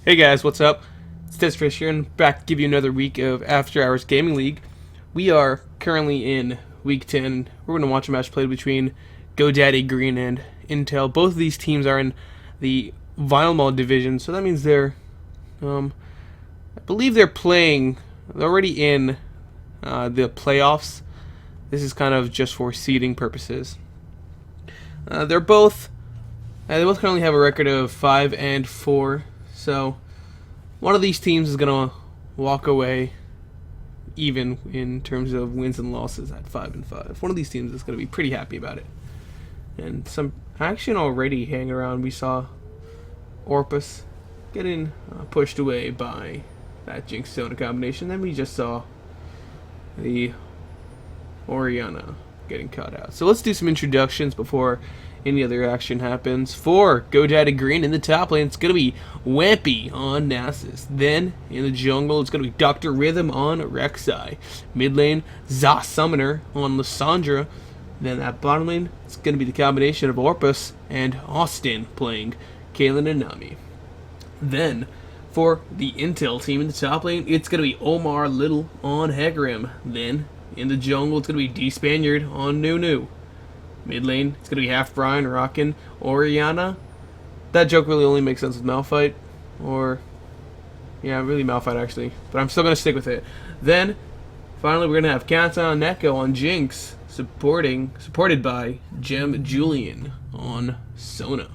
Hey guys, what's up? It's Fish here, and back to give you another week of After Hours Gaming League. We are currently in Week 10. We're going to watch a match played between GoDaddy Green and Intel. Both of these teams are in the Vinyl Mall division, so that means I believe they're already in the playoffs. This is kind of just for seeding purposes. They both currently have a record of 5-4. So one of these teams is gonna walk away even in terms of wins and losses at 5-5. One of these teams is gonna be pretty happy about it. And some action already hanging around. We saw Orpus getting pushed away by that Jinx Sona combination. Then we just saw the Oriana getting cut out. So let's do some introductions before any other action happens. For GoDaddy Green in the top lane, it's going to be Wampy on Nasus. Then in the jungle, it's going to be Dr. Rhythm on Rek'Sai. Mid lane, Za Summoner on Lissandra. Then at bottom lane, it's going to be the combination of Orpus and Austin playing Kaylin and Nami. Then for the Intel team in the top lane, it's going to be Omar Little on Hecarim. Then in the jungle, it's going to be D Spaniard on Nunu. Mid lane, it's going to be Half Brian rocking Oriana. That joke really only makes sense with Malphite. Really Malphite actually. But I'm still going to stick with it. Then, finally, we're going to have Kanta on Neko on Jinx, supported by Gem Julian on Sona.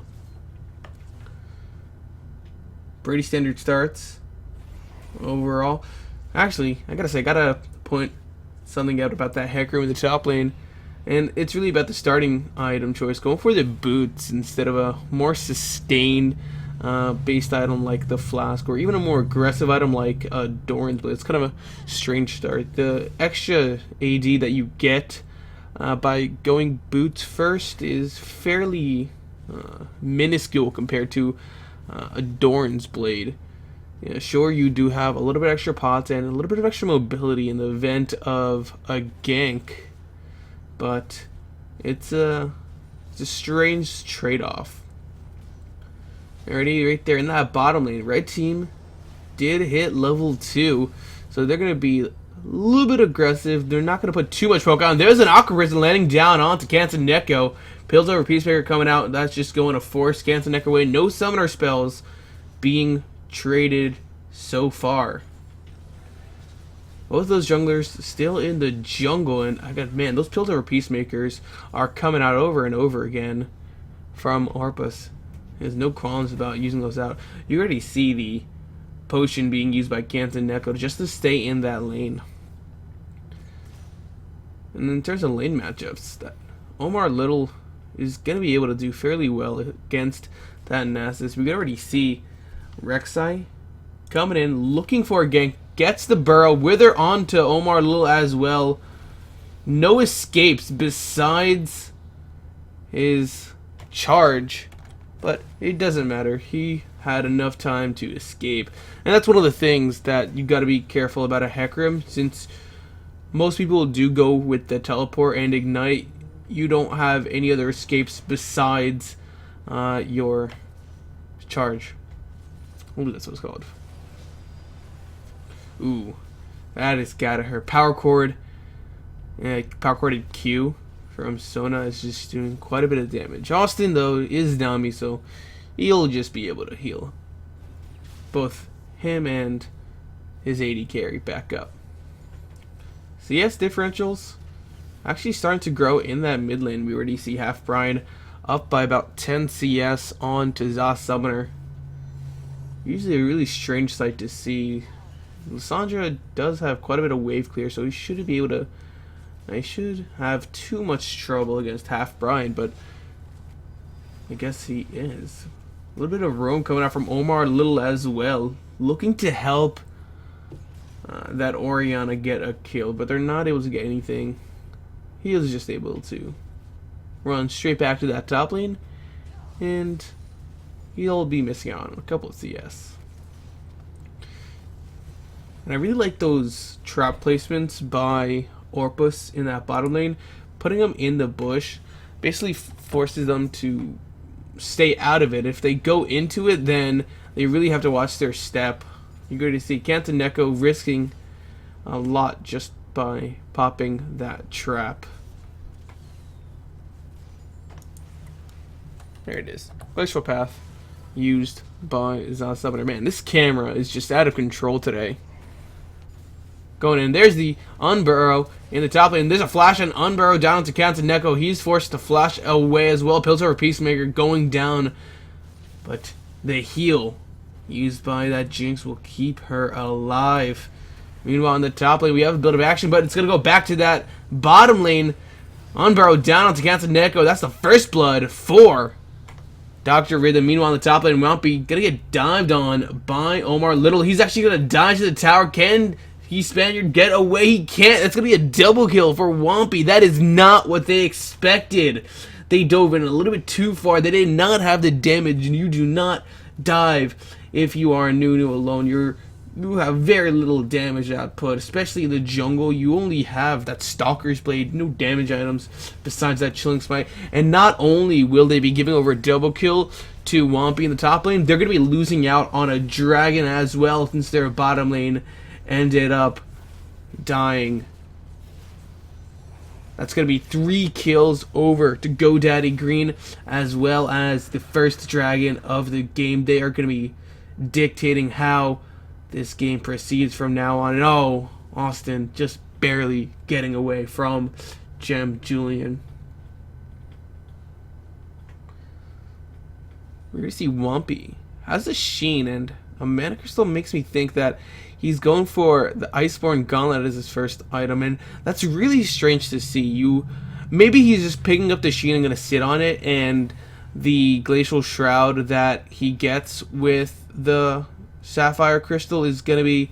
Pretty standard starts overall. Actually, I gotta point something out about that Hecarim in the top lane. And it's really about the starting item choice. Going for the boots instead of a more sustained based item like the flask, or even a more aggressive item like Doran's Blade. It's kind of a strange start. The extra AD that you get by going boots first is fairly minuscule compared to a Doran's Blade. Yeah, sure, you do have a little bit extra pots and a little bit of extra mobility in the event of a gank, but it's a strange trade-off. Already right there in that bottom lane, red team did hit level 2, so they're going to be a little bit aggressive. They're not going to put too much poke on. There's an Aqua Prison landing down onto Kanta Neko. Pills over Peacemaker coming out. That's just going to force Kanta Neko away. No summoner spells being traded so far. Both those junglers still in the jungle, and those Pills over Peacemakers are coming out over and over again from Orpus. There's no qualms about using those out. You already see the potion being used by Kanta Neko just to stay in that lane. And in terms of lane matchups, that Omar Little is going to be able to do fairly well against that Nasus. We can already see Rek'Sai coming in, looking for a gank. Gets the burrow, wither onto Omar Little as well. No escapes besides his charge, but it doesn't matter. He had enough time to escape. And that's one of the things that you got to be careful about a Hecarim, since most people do go with the teleport and ignite. You don't have any other escapes besides your charge. Ooh, that's what it's called. Ooh, that has gotta hurt. Power chord, power chorded Q from Sona is just doing quite a bit of damage. Austin, though, is Nami, so he'll just be able to heal both him and his AD carry back up. CS differentials actually starting to grow in that mid lane. We already see Half Brian up by about 10 CS on to Za Summoner. Usually a really strange sight to see. Lissandra does have quite a bit of wave clear, so he shouldn't be able to. I should have too much trouble against Half Brian, but I guess he is. A little bit of roam coming out from Omar Little as well, looking to help that Oriana get a kill, but they're not able to get anything. He is just able to run straight back to that top lane, and he'll be missing out on a couple of CS. And I really like those trap placements by Orpus in that bottom lane. Putting them in the bush basically forces them to stay out of it. If they go into it, then they really have to watch their step. You're going to see Kantaneko risking a lot just by popping that trap. There it is. Glacial Path used by Za Summoner. Man, this camera is just out of control today. Going in. There's the Unburrow in the top lane. There's a flash on Unburrow down to Kantaneko. He's forced to flash away as well. Piltover Peacemaker going down. But the heal used by that Jinx will keep her alive. Meanwhile, in the top lane, we have a bit of action, but it's going to go back to that bottom lane. Unburrow down onto Kantaneko. That's the first blood for Dr. Rhythm. Meanwhile, in the top lane, Wampy going to get dived on by Omar Little. He's actually going to dive to the tower. Can he Spaniard get away? He can't. That's going to be a double kill for Wampy. That is not what they expected. They dove in a little bit too far. They did not have the damage, and you do not dive if you are new alone. You have very little damage output, especially in the jungle. You only have that Stalker's Blade, no damage items besides that Chilling Smite. And not only will they be giving over a double kill to Wampy in the top lane, they're going to be losing out on a dragon as well, since their bottom lane ended up dying. That's going to be 3 kills over to GoDaddy Green, as well as the first dragon of the game. They are going to be dictating how this game proceeds from now on. And oh, Austin just barely getting away from Gem Julian. We're going to see Wampy has a Sheen, and a Mana Crystal makes me think that he's going for the Iceborne Gauntlet as his first item, and that's really strange to see. Maybe he's just picking up the Sheen and going to sit on it, and the Glacial Shroud that he gets with the Sapphire Crystal is going to be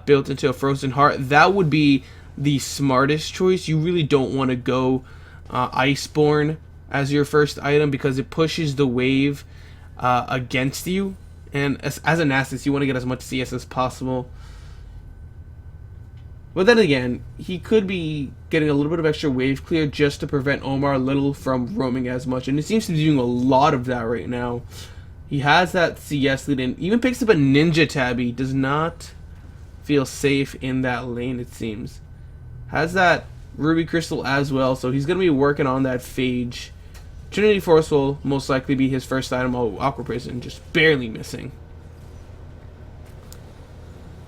built into a Frozen Heart. That would be the smartest choice. You really don't want to go Iceborne as your first item, because it pushes the wave against you. And as an Nasus, you want to get as much CS as possible. But then again, he could be getting a little bit of extra wave clear just to prevent Omar Little from roaming as much. And he seems to be doing a lot of that right now. He has that CS lead and even picks up a Ninja Tabby. Does not feel safe in that lane, it seems. Has that Ruby Crystal as well, so he's going to be working on that Phage. Trinity Force will most likely be his first item. Oh, Aqua Prison just barely missing.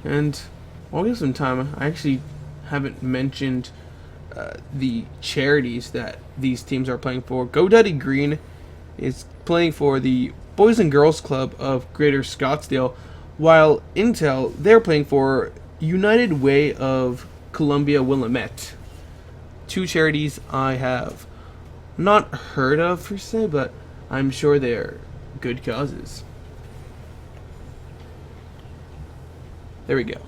And while we have some time, I actually haven't mentioned the charities that these teams are playing for. GoDaddy Green is playing for the Boys and Girls Club of Greater Scottsdale, while Intel, they're playing for United Way of Columbia Willamette. 2 charities I have not heard of per se, but I'm sure they're good causes. There we go.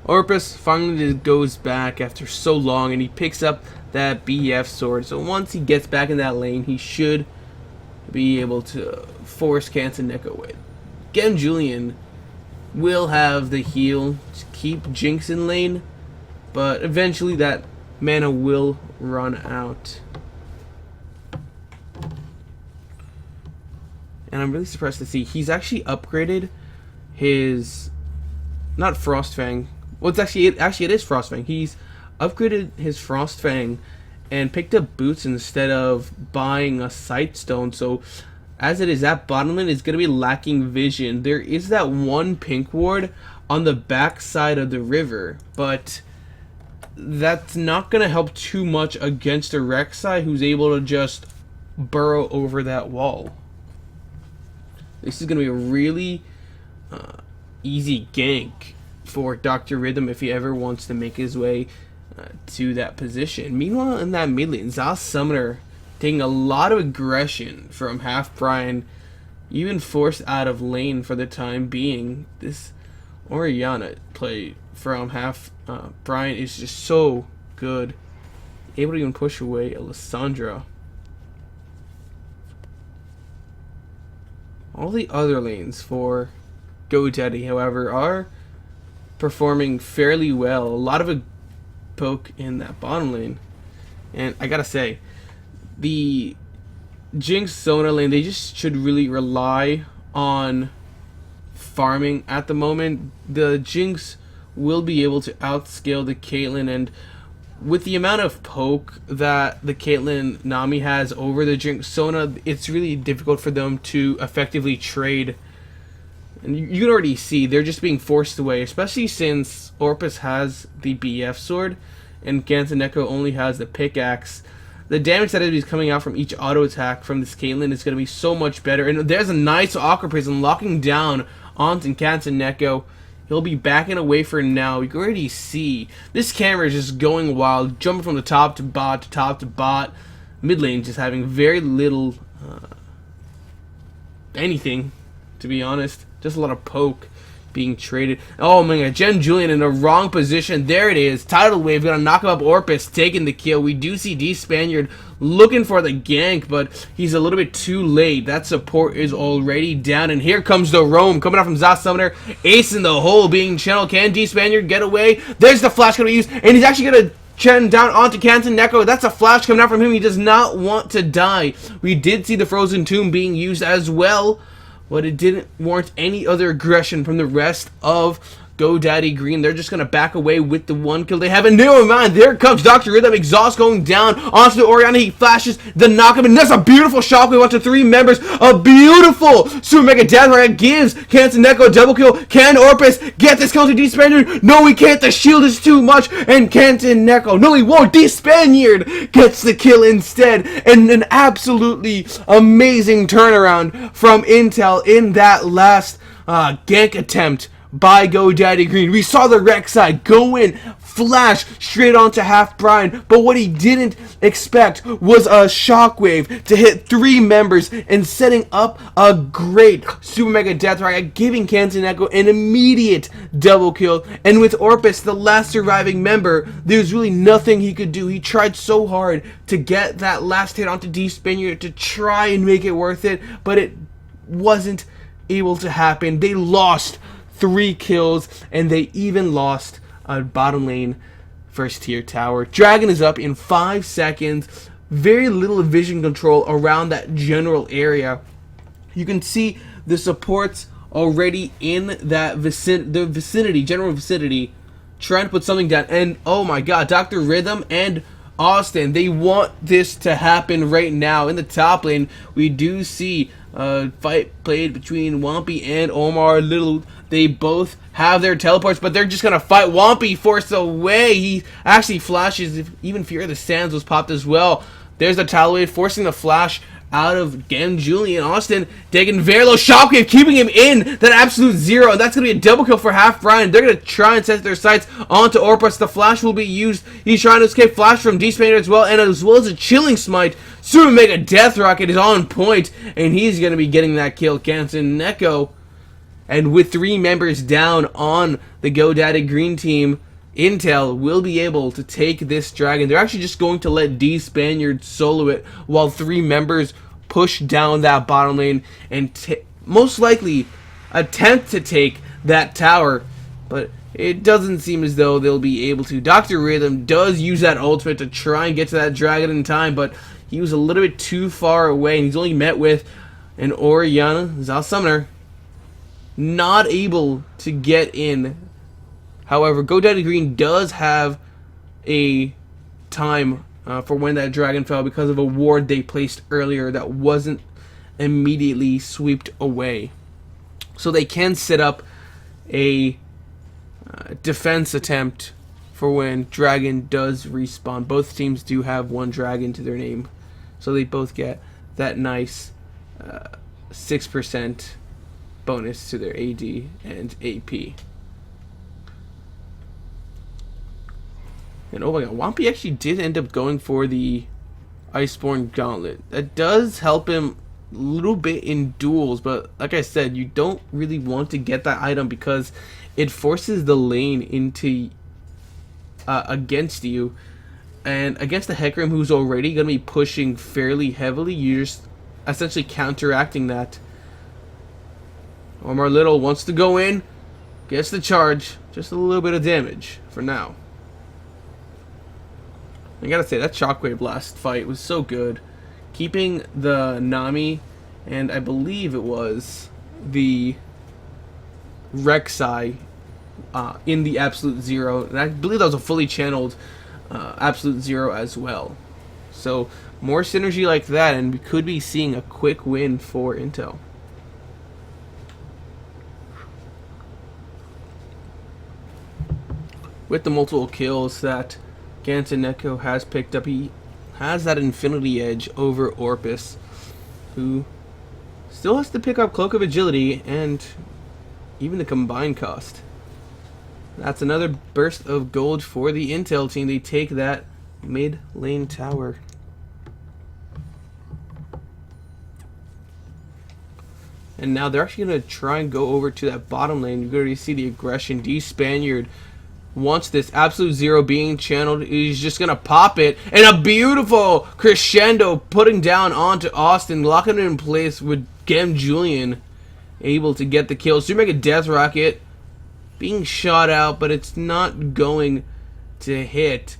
Orpus finally goes back after so long, and he picks up that BF sword. So once he gets back in that lane, he should be able to force Kantaneko away. Gem Julian will have the heal to keep Jinx in lane, but eventually that mana will run out. And I'm really surprised to see he's actually upgraded his, not Frostfang. Well, it is Frostfang. He's upgraded his Frostfang and picked up boots instead of buying a Sightstone. So as it is, that bottom lane is going to be lacking vision. There is that one pink ward on the back side of the river, but that's not going to help too much against a Rek'Sai who's able to just burrow over that wall. This is going to be a really easy gank for Dr. Rhythm if he ever wants to make his way to that position. Meanwhile, in that mid lane, Za Summoner taking a lot of aggression from Half Brian, even forced out of lane for the time being. This Orianna play from Half Brian is just so good. Able to even push away Alessandra. All the other lanes for GoDaddy, however, are performing fairly well. A lot of a poke in that bottom lane. And I gotta say, the Jinx Zona lane, they just should really rely on farming at the moment, the Jinx will be able to outscale the Caitlyn, and with the amount of poke that the Caitlyn Nami has over the Jinx Sona, it's really difficult for them to effectively trade. And you can already see they're just being forced away, especially since Orpus has the BF sword and Gantaneko only has the pickaxe. The damage that is coming out from each auto attack from this Caitlyn is going to be so much better. And there's a nice Aqua Prism locking down onto Gantaneko. He'll be backing away for now. You can already see this camera is just going wild, jumping from the top to bot to top to bot. Mid lane just having very little anything, to be honest. Just a lot of poke being traded. Oh my god, Jen Julian in the wrong position. There it is. Tidal Wave gonna knock him up. Orpus taking the kill. We do see D Spaniard looking for the gank, but he's a little bit too late. That support is already down, and here comes the roam coming out from Zaz Summoner. Ace in the hole being channeled. Can D Spaniard get away? There's the flash gonna be used, and he's actually gonna Chen down onto Gantaneko. That's a flash coming out from him. He does not want to die. We did see the Frozen Tomb being used as well, but it didn't warrant any other aggression from the rest of GoDaddy Green. They're just going to back away with the one kill they have. And never mind, there comes Dr. Rhythm. Exhaust going down onto the Oriana. He flashes the knockup, and that's a beautiful shockwave onto 3 members. A beautiful Super Mega Death Ray gives Gantaneko a double kill. Can Orpus get this kill to D-Spaniard? No, he can't. The shield is too much. And Gantaneko, no, he won't. D-Spaniard gets the kill instead. And an absolutely amazing turnaround from Intel in that last gank attempt by GoDaddy Green. We saw the Rek'Sai go in, flash straight onto Half Brian, but what he didn't expect was a shockwave to hit 3 members and setting up a great Super Mega Death Riot, giving Gantaneko an immediate double kill. And with Orpus, the last surviving member, there's really nothing he could do. He tried so hard to get that last hit onto D Spaniard to try and make it worth it, but it wasn't able to happen. They lost 3 kills, and they even lost a bottom lane first tier tower. Dragon is up in 5 seconds. Very little vision control around that general area. You can see the supports already in that vicinity, general vicinity, trying to put something down. And oh my god, Dr. Rhythm and Austin, they want this to happen right now. In the top lane, we do see a fight played between Wampy and Omar Little. They both have their teleports, but they're just going to fight. Wampy forced away. He actually flashes. Even Fear of the Sands was popped as well. There's the Tidal Wave forcing the flash out of Gen Julian. Austin taking very low shockwave, keeping him in that absolute 0. And that's going to be a double kill for Half Brian. They're going to try and set their sights onto Orpus. The flash will be used. He's trying to escape flash from D-Spaniard as well, and as well as a Chilling Smite. Super Mega Death Rocket is on point, and he's going to be getting that kill. Gantaneko. And with 3 members down on the GoDaddy Green team, Intel will be able to take this dragon. They're actually just going to let D Spaniard solo it while 3 members push down that bottom lane and most likely attempt to take that tower. But it doesn't seem as though they'll be able to. Dr. Rhythm does use that ultimate to try and get to that dragon in time, but he was a little bit too far away, and he's only met with an Oriana Zal Summoner. Not able to get in. However, GoDaddy Green does have a time for when that dragon fell because of a ward they placed earlier that wasn't immediately swept away. So they can set up a defense attempt for when dragon does respawn. Both teams do have 1 dragon to their name, so they both get that nice 6% bonus to their AD and AP. And oh my god, Wampy actually did end up going for the Iceborne Gauntlet. That does help him a little bit in duels, but like I said, you don't really want to get that item because it forces the lane into against you, and against the Hecarim, who's already going to be pushing fairly heavily, you're just essentially counteracting that. Omar Little wants to go in, gets the charge, just a little bit of damage for now. I gotta say, that Shockwave last fight was so good. Keeping the Nami, and I believe it was the Rek'Sai in the Absolute Zero, and I believe that was a fully channeled Absolute Zero as well. So more synergy like that, and we could be seeing a quick win for Intel. With the multiple kills that Ganton Neko has picked up, he has that infinity edge over Orpus, who still has to pick up Cloak of Agility and even the combined cost. That's another burst of gold for the Intel team. They take that mid lane tower. And now they're actually going to try and go over to that bottom lane. You can already see the aggression. D Spaniard wants this Absolute Zero being channeled. He's just going to pop it. And a beautiful crescendo putting down onto Austin. Locking it in place with Gem Julian able to get the kill. So you make a Death Rocket being shot out, but it's not going to hit.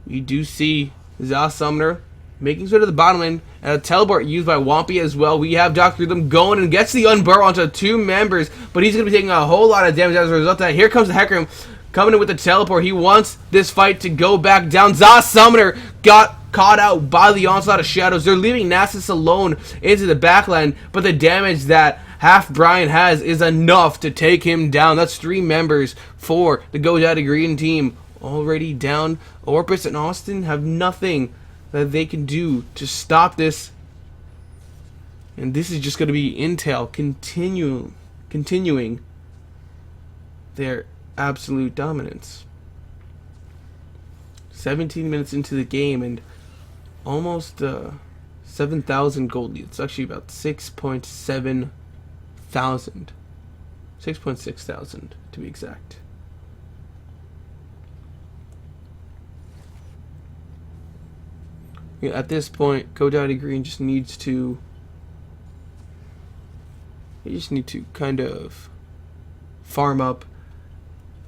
We do see Za Summoner making sure to the bottom lane, and a teleport used by Wampy as well. We have Dr. Rhythm going and gets the unburrow onto 2 members, but he's going to be taking a whole lot of damage as a result of that. Here comes the Hecarim coming in with the teleport. He wants this fight to go back down. Za Summoner got caught out by the onslaught of shadows. They're leaving Nasus alone into the backline, but the damage that Half Brian has is enough to take him down. That's 3 members for the GoDaddy Green team already down. Orpus and Austin have nothing that they can do to stop this, and this is just going to be Intel continuing their absolute dominance. 17 minutes into the game and almost 7,000 gold lead. It's actually about 6.7 thousand, 6.6 thousand to be exact. Yeah, at this point, GoDaddy Green just needs to. You just need to kind of farm up.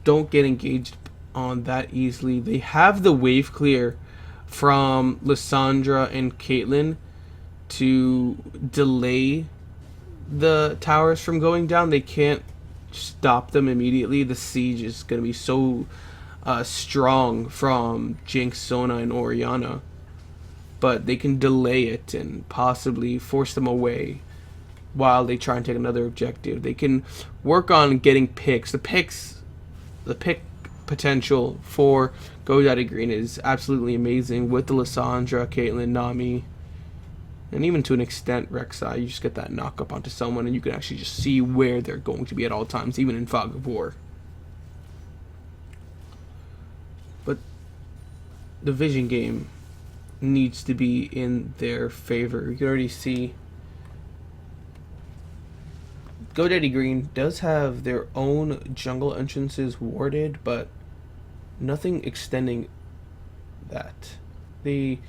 Don't get engaged on that easily. They have the wave clear from Lysandra and Caitlyn to delay the towers from going down. They can't stop them immediately. The siege is going to be so strong from Jinx, Sona, and Orianna. But they can delay it and possibly force them away while they try and take another objective. They can work on getting picks. The pick potential for GoDaddy Green is absolutely amazing with the Lysandra, Caitlyn, Nami, and even to an extent Rek'Sai. You just get that knock up onto someone and you can actually just see where they're going to be at all times, even in Fog of War. But the vision game needs to be in their favor. You can already see GoDaddy Green does have their own jungle entrances warded, but nothing extending that. They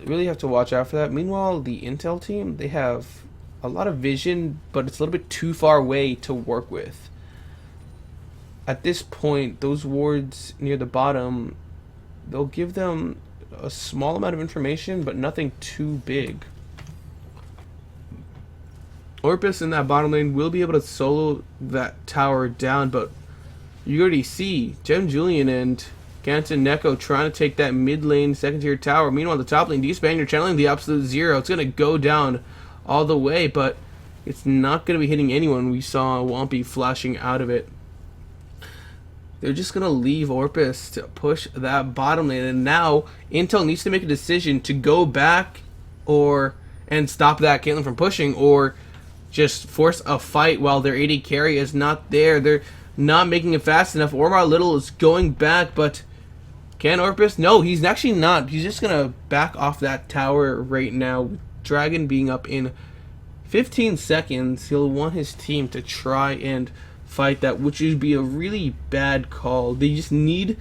really have to watch out for that. Meanwhile, the Intel team, they have a lot of vision, but it's a little bit too far away to work with. At this point, those wards near the bottom, they'll give them a small amount of information, but nothing too big. Orpus in that bottom lane will be able to solo that tower down, but you already see Gem Julian and Ganton Neko trying to take that mid lane second tier tower. Meanwhile, the top lane, D-Spaniard channeling the Absolute Zero. It's going to go down all the way, but it's not going to be hitting anyone. We saw Wampy flashing out of it. They're just going to leave Orpus to push that bottom lane. And now Intel needs to make a decision to go back and stop that Caitlyn from pushing, or just force a fight while their AD carry is not there. They're not making it fast enough. Ormar Little is going back, but can Orpus? No, he's actually not. He's just going to back off that tower right now. Dragon being up in 15 seconds. He'll want his team to try and fight that, which would be a really bad call. They just need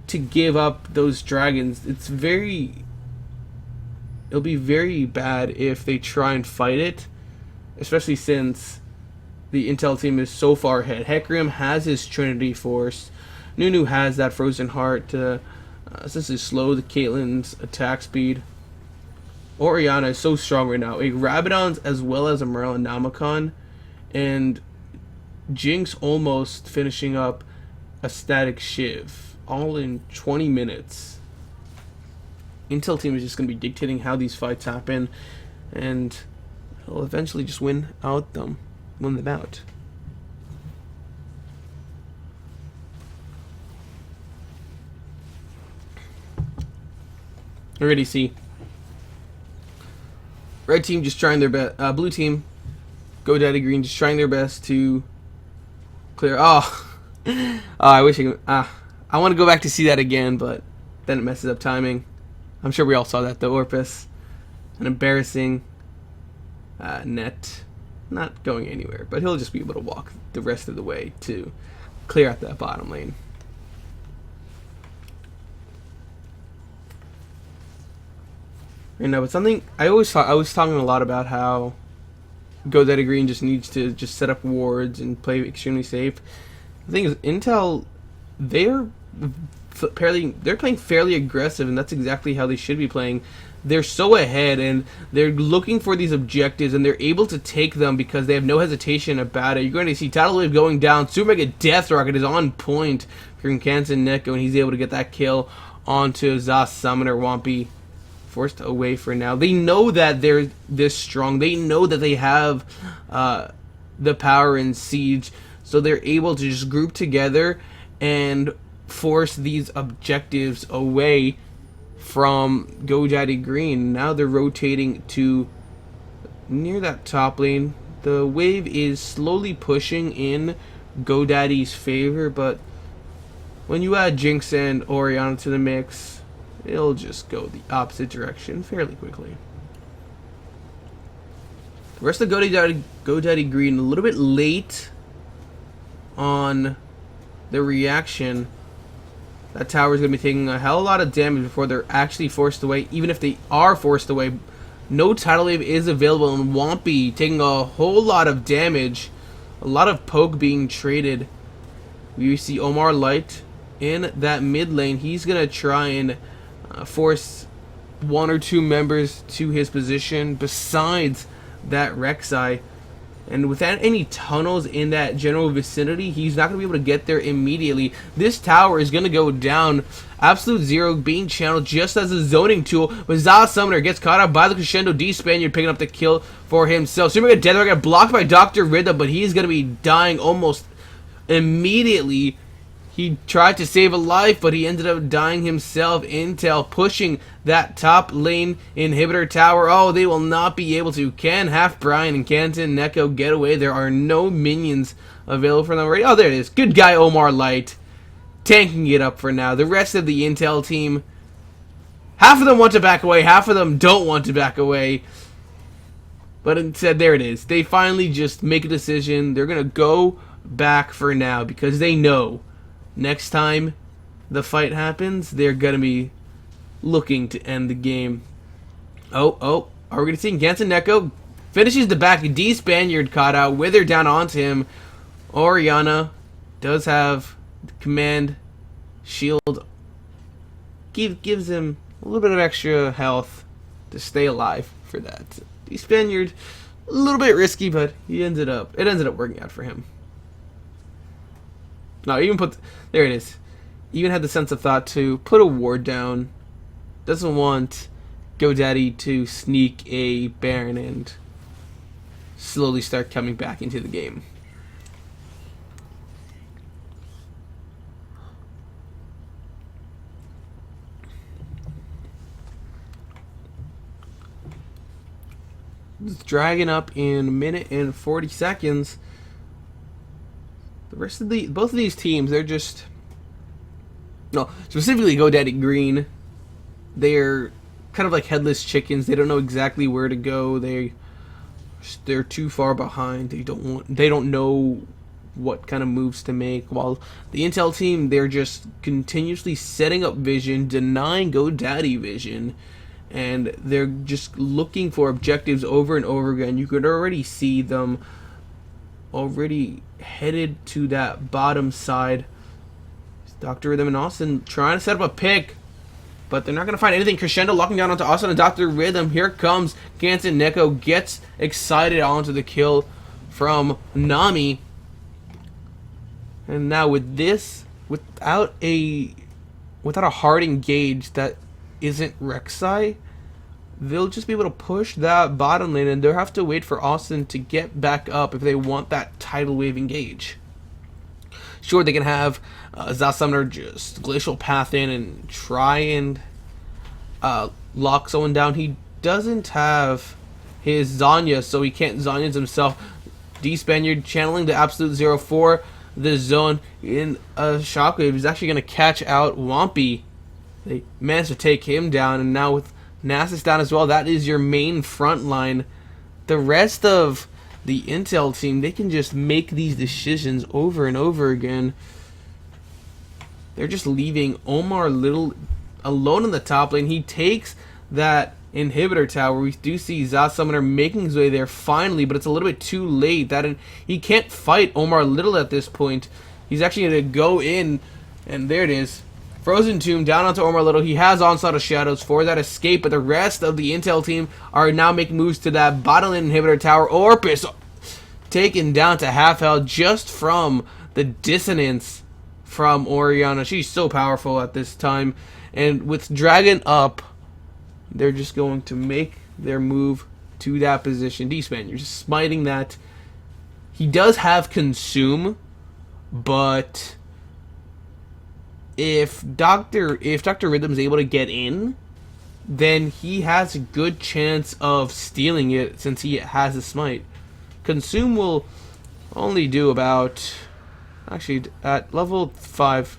to give up those dragons. It'll be very bad if they try and fight it, especially since the Intel team is so far ahead. Hecarim has his Trinity Force. Nunu has that Frozen Heart to essentially slow the Caitlyn's attack speed. Orianna is so strong right now. A Rabadon's as well as a Merlin Namicon, and Jinx almost finishing up a static Shiv, all in 20 minutes. Intel team is just going to be dictating how these fights happen, and they'll eventually just win them out. Already see red team just trying their best. Blue team, GoDaddy Green just trying their best to clear. Oh, I wish I could. I want to go back to see that again, but then it messes up timing. I'm sure we all saw that though. Orpus, an embarrassing net, not going anywhere, but he'll just be able to walk the rest of the way to clear out that bottom lane. You know, but something I was talking a lot about how GoDaddy Green just needs to just set up wards and play extremely safe. The thing is, Intel, they're playing fairly aggressive, and that's exactly how they should be playing. They're so ahead, and they're looking for these objectives, and they're able to take them because they have no hesitation about it. You're going to see Tidal Wave going down. Super Mega Death Rocket is on point for Kansan Neko, and he's able to get that kill onto Zas Summoner. Wampy forced away for now. They know that they're this strong. They know that they have the power in Siege, so they're able to just group together and force these objectives away from GoDaddy Green. Now they're rotating to near that top lane. The wave is slowly pushing in GoDaddy's favor, but when you add Jinx and Orianna to the mix, it'll just go the opposite direction fairly quickly. The rest of GoDaddy Green a little bit late on the reaction. That tower is going to be taking a hell of a lot of damage before they're actually forced away. Even if they are forced away, no Tidal Wave is available, and Wampy taking a whole lot of damage. A lot of poke being traded. We see Omar Light in that mid lane. He's going to try and force one or two members to his position besides that Rek'Sai. And without any tunnels in that general vicinity, he's not going to be able to get there immediately. This tower is going to go down. Absolute Zero being channeled just as a zoning tool. But Zaz Summoner gets caught up by the Crescendo D Spaniard, picking up the kill for himself. Super Death Rocket got blocked by Dr. Rhythm, but he's going to be dying almost immediately. He tried to save a life, but he ended up dying himself. Intel pushing that top lane inhibitor tower. Oh, they will not be able to. Can Half Brian and Kansan Neko get away? There are no minions available for them already. Oh, there it is. Good guy Omar Light tanking it up for now. The rest of the Intel team, half of them want to back away, half of them don't want to back away. But instead, there it is. They finally just make a decision. They're going to go back for now because they know next time the fight happens, they're going to be looking to end the game. Oh, are we going to see Kansan Neko finishes the back. D Spaniard caught out. Wither down onto him. Orianna does have the command shield. Gives him a little bit of extra health to stay alive for that. D Spaniard, a little bit risky, but it ended up working out for him. No, there it is. Even had the sense of thought to put a ward down. Doesn't want GoDaddy to sneak a Baron and slowly start coming back into the game. It's dragging up in a minute and 40 seconds. The rest of both of these teams, they're just specifically GoDaddy Green. They're kind of like headless chickens. They don't know exactly where to go. They're too far behind. They don't know what kind of moves to make. While the Intel team, they're just continuously setting up vision, denying GoDaddy vision, and they're just looking for objectives over and over again. You could already see them already headed to that bottom side. Dr. Rhythm and Austin trying to set up a pick, but they're not going to find anything. Crescendo locking down onto Austin and Dr. Rhythm. Here comes Kansan Neko, gets excited onto the kill from Nami. And now with this, without a hard engage that isn't Rek'Sai, they'll just be able to push that bottom lane, and they'll have to wait for Austin to get back up if they want that tidal wave engage. Sure, they can have Zaz Summoner just Glacial Path in and try and lock someone down. He doesn't have his Zanya, so he can't Zanya's himself. D-Spaniard channeling the Absolute 0-4, the zone in a Shockwave is actually going to catch out Wampy. They managed to take him down, and now with Nasus down as well, that is your main front line. The rest of the Intel team, they can just make these decisions over and over again. They're just leaving Omar Little alone in the top lane. He takes that inhibitor tower. We do see Zaz Summoner making his way there finally, but it's a little bit too late. He can't fight Omar Little at this point. He's actually going to go in, and there it is. Frozen Tomb down onto Omar Little. He has Onslaught of Shadows for that escape, but the rest of the Intel team are now making moves to that bottom lane inhibitor tower. Orpus taken down to half health just from the dissonance from Orianna. She's so powerful at this time. And with Dragon up, they're just going to make their move to that position. D-Span, you're just smiting that. He does have Consume, but if Dr. Rhythm's able to get in, then he has a good chance of stealing it since he has a smite. Consume will only do about, actually at level 5,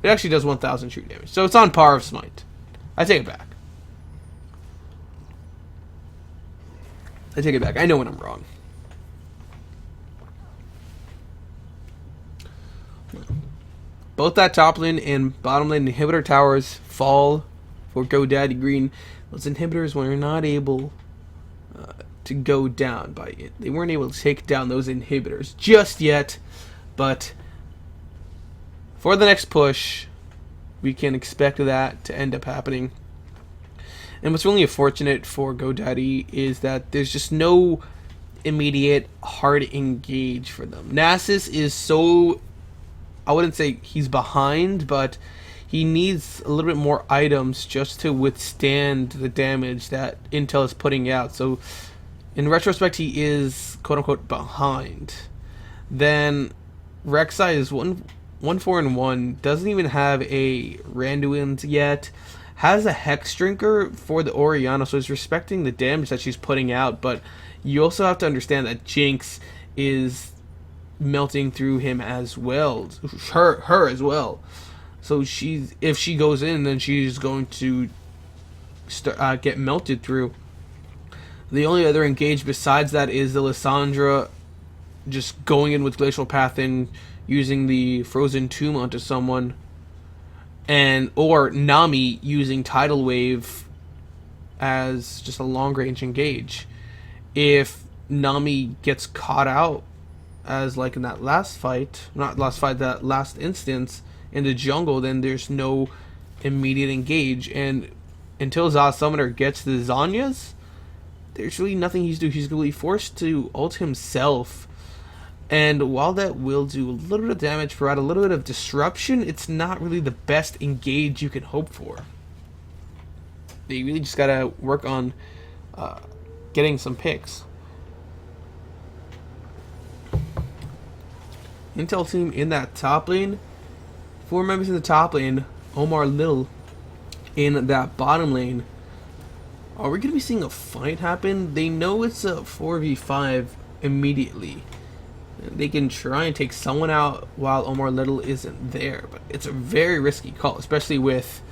it actually does 1000 shoot damage. So it's on par of smite. I take it back. I know when I'm wrong. Both that top lane and bottom lane inhibitor towers fall for GoDaddy Green. Those inhibitors were not able to go down by it. They weren't able to take down those inhibitors just yet, but for the next push, we can expect that to end up happening. And what's really unfortunate for GoDaddy is that there's just no immediate hard engage for them. Nasus is so, I wouldn't say he's behind, but he needs a little bit more items just to withstand the damage that Intel is putting out. So in retrospect, he is quote-unquote behind. Then Rek'Sai is 1-4-1, doesn't even have a Randuin's yet. Has a Hex Drinker for the Orianna, so he's respecting the damage that she's putting out, but you also have to understand that Jinx is melting through him as well. Her as well. So if she goes in, then she's going to get melted through. The only other engage besides that is the Lissandra just going in with Glacial Path and using the Frozen Tomb onto someone. Or Nami using Tidal Wave as just a long range engage. If Nami gets caught out, as like in that last fight, that last instance in the jungle, then there's no immediate engage. And until Zaz Summoner gets the Zanyas, there's really nothing he's doing. He's going to be forced to ult himself. And while that will do a little bit of damage, provide a little bit of disruption, it's not really the best engage you can hope for. You really just gotta work on getting some picks. Intel team in that top lane. 4 members in the top lane. Omar Little in that bottom lane. Are we gonna be seeing a fight happen? They know it's a 4v5 immediately. They can try and take someone out while Omar Little isn't there, but it's a very risky call, especially with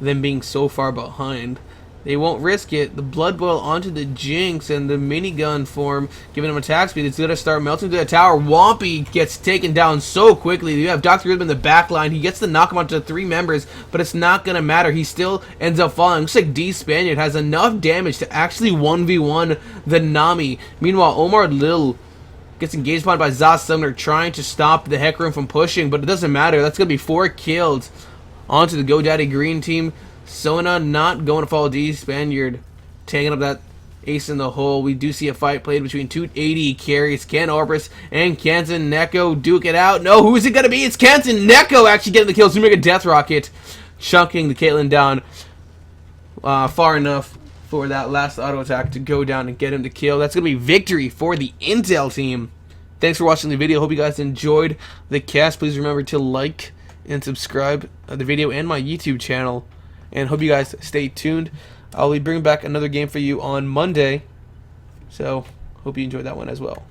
them being so far behind. They won't risk it. The Blood Boil onto the Jinx and the minigun form, giving him attack speed. It's going to start melting through the tower. Wampy gets taken down so quickly. You have Dr. Rhythm in the back line. He gets to knock him onto 3 members, but it's not going to matter. He still ends up falling. Looks like D-Spaniard has enough damage to actually 1v1 the Nami. Meanwhile, Omar Little gets engaged upon by Zaz Summoner, trying to stop the Hecarim from pushing, but it doesn't matter. That's going to be 4 kills onto the GoDaddy Green team. Sona not going to follow D-Spaniard, taking up that Ace in the hole. We do see a fight played between two AD carries, Ken Orbis and Kansen Neko duke it out. No, who is it going to be? It's Kansen Neko actually getting the kill. So make a Death Rocket, chunking the Caitlyn down far enough for that last auto attack to go down and get him to kill. That's going to be victory for the Intel team. Thanks for watching the video. Hope you guys enjoyed the cast. Please remember to like and subscribe the video and my YouTube channel. And hope you guys stay tuned. I'll be bringing back another game for you on Monday. So, hope you enjoyed that one as well.